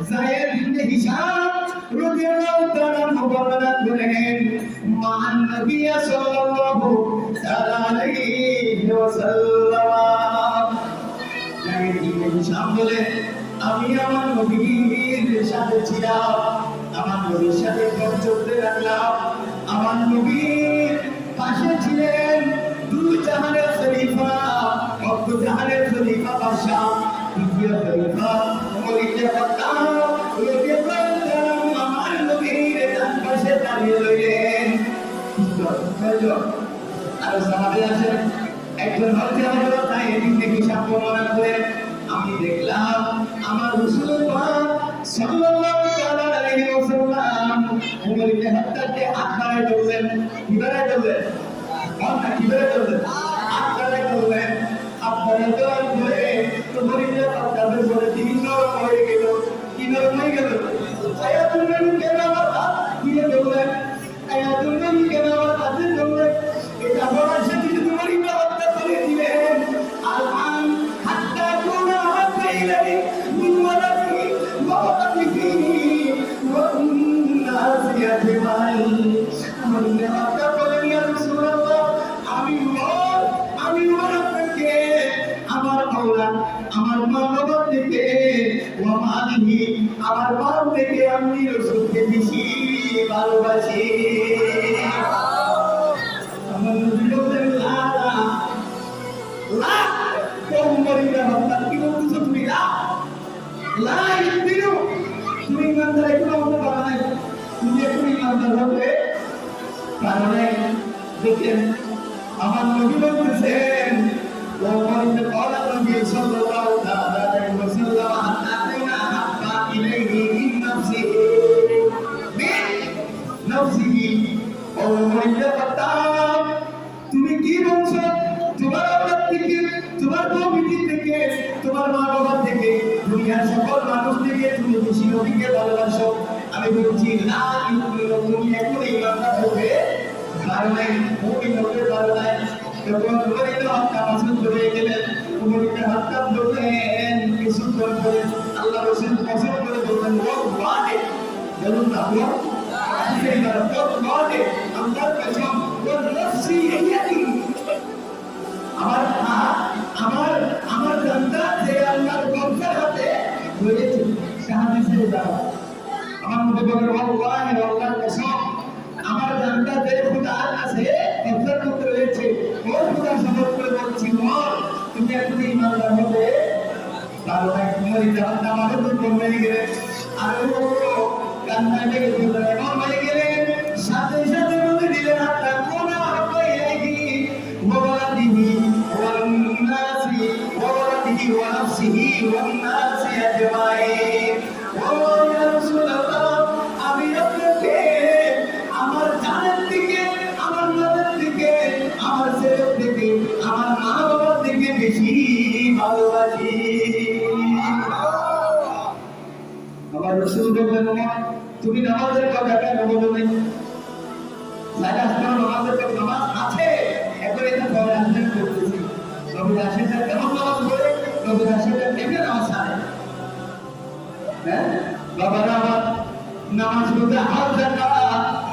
যায়েদ ইবনে Hisham রাদিয়াল্লাহু তাআলা বর্ণনা করেন মান নবী সাল্লাল্লাহু তাআলা আলাইহি ওয়াসাল্লাম যায়েদ ইবনে হিশাম বলে আমি আমার নবীর সাথে ছিলাম আমার নবীর সাথে পথ চলতে লাগলাম আমার নবীর পাশে ছিলেন দুই জাহানের খলিফা অর্ধ জাহানের খলিফা বাদশা দ্বিতীয় খলিফা ওমর ইবনে খাত্তাব রাদিয়াল্লাহু তাআলা আমার নবীর ডান পাশে দাঁড়িয়ে রইলেন আর সাহাবী আছেন একজন হযরত হযরত যায়েদ ইবনে হিশাম বর্ণনা করেন আমি দেখলাম আমার রাসূলুল্লাহ সাল্লাল্লাহু তাআলা আলাইহি ওয়াসাল্লাম ওমর ইবনে খাত্তাবকে হাত বাড়ায় ধরলেন কিভাবে ধরলেন কিভাবে ধরলেন হাত বাড়ায় ধরলেন হাত বাড়ায় ধরার পরে ওমর ইবনে খাত্তাবের পরে তিনি নরম হয়ে গেল কি নরম হয়ে গেল আয়াতুল নবী কেন আমার হাত দিয়ে ধরলেন আয়াতুল নবী কেন আমার হাতে ধরলেন এটা বলার সাথে ওমর ইবনে খাত্তাব বলে দিলেন আলআন হাত্তা কুনা হাত্তা ইলাহি মিন ওয়ালাদি ওয়া ওয়ালাদিহি ওয়া উন্নাসি আজমাইন ওমর ইবনে খাত্তাব বলেন ইয়া রাসূলুল্লাহ আমি ওমর আপনাকে আমার আওলাদ আমার মা বাবার থেকে ওয়া মালিহি আমার বাপ থেকে আমি রাসূলকে বেশি ভালোবাসি আমার নবী বলেন লা ওমর ইবনে খাত্তাব কি বলছো তুমি লা ইউমিনু তুমি ইমানদার এখনো হতে পারো না তুমি এখন ইমানদার হবে কারণে দেখেন আমার নবী বলতেছেন ওমর ইবনে খাত্তাব নবী সাল্লাল্লাহু তাআলা আলাইহি ওয়াসাল্লাম আতাকুনা হাক্কা ইলাইহি মিন নাফসিহি ওমর ইবনে খাত্তাব তুমি কি বলছো তোমার আওলাদ থেকে তোমার কমিটি থেকে তোমার মা বাবা থেকে দুনিয়ার সকল মানুষ থেকে তুমি বেশি নবীকে ভালোবাসো আমি বলছি না তুমি এখন ইমানদার হবে কারণ মুমিন হতে পারো না যখন ওমর ইবনে খাত্তাব আসল চলে গেলেন ওমর ইবনে খাত্তাব বললেন কিছুক্ষণ পরে আল্লাহ রাসূল কসম করে বললেন ওয়াল্লাহি বলুন না ওয়াল্লাহি আল্লাহর কসম ওয়া নাফসি ইয়াদি আমার জানতা যে আল্লাহর কবজার হাতে রয়েছে সাহায্য দাও আমার মধ্যে বলে ওয়াল্লাহি আল্লাহর কসম আমার জানতা যে খোদার কাছে কবজার মধ্যে রয়েছে ওই খোদার শপথ করে বলছি ওমর তুমি এখন ইমানদার হবে কারণ ওমর ইবনে খাত্তাব আমাদের উপর মেরে গেলেন আর ও কান্নায় লেগে পড়লেন এমন হয়ে গেলেন সাথে সাথে বলে দিলেন হাত্তা কোনা হাক্কা ইলাইহি ওয়া ওয়ালাদিহি ওয়া উন্নাসি ওয়া ওয়ালাদিহি ওয়া নাফসিহি ওয়া উন্নাসি আজমাইন ও ইয়া রাসূলুল্লাহ আমি আপনাকে আমার জানের থেকে আমার মাদের থেকে আমার ছেলের থেকে আমার মা বাবার থেকে বেশি ভালোবাসি আমার রাসূল বললেন ওমর তুমি নামাজের কথা কেন বলো নাই সারা আসমান নামাজের কথা নামাজ আছে এখন এটা পরে আসলে করতেছি নবী রাশিদা কেমন নামাজ পড়ে নবী রাশিদা কেমন নামাজ পড়ে হ্যাঁ বাবারা আমার নামাজ পড়তে হাত রাখা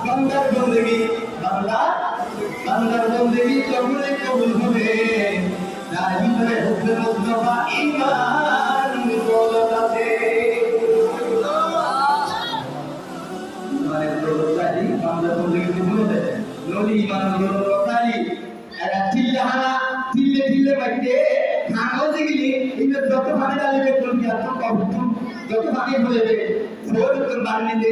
বান্দার বন্দেগী বান্দার বন্দেগী কবুলে কবুল হবে তার ভিতরে হুকমে মুস্তাফা ঈমান দৌলত আছে ইমানের দৌলত আছে বান্দার বন্দেগী কবুল হবে নবী ইমানের দৌলত আছে এরা ঠিল্লে বাইতে খাওয়াতে গেলে ইমের যত পানি ডালিবে কোন কি আর যত পানি হয়ে যাবে ফোর বাড়ি নিতে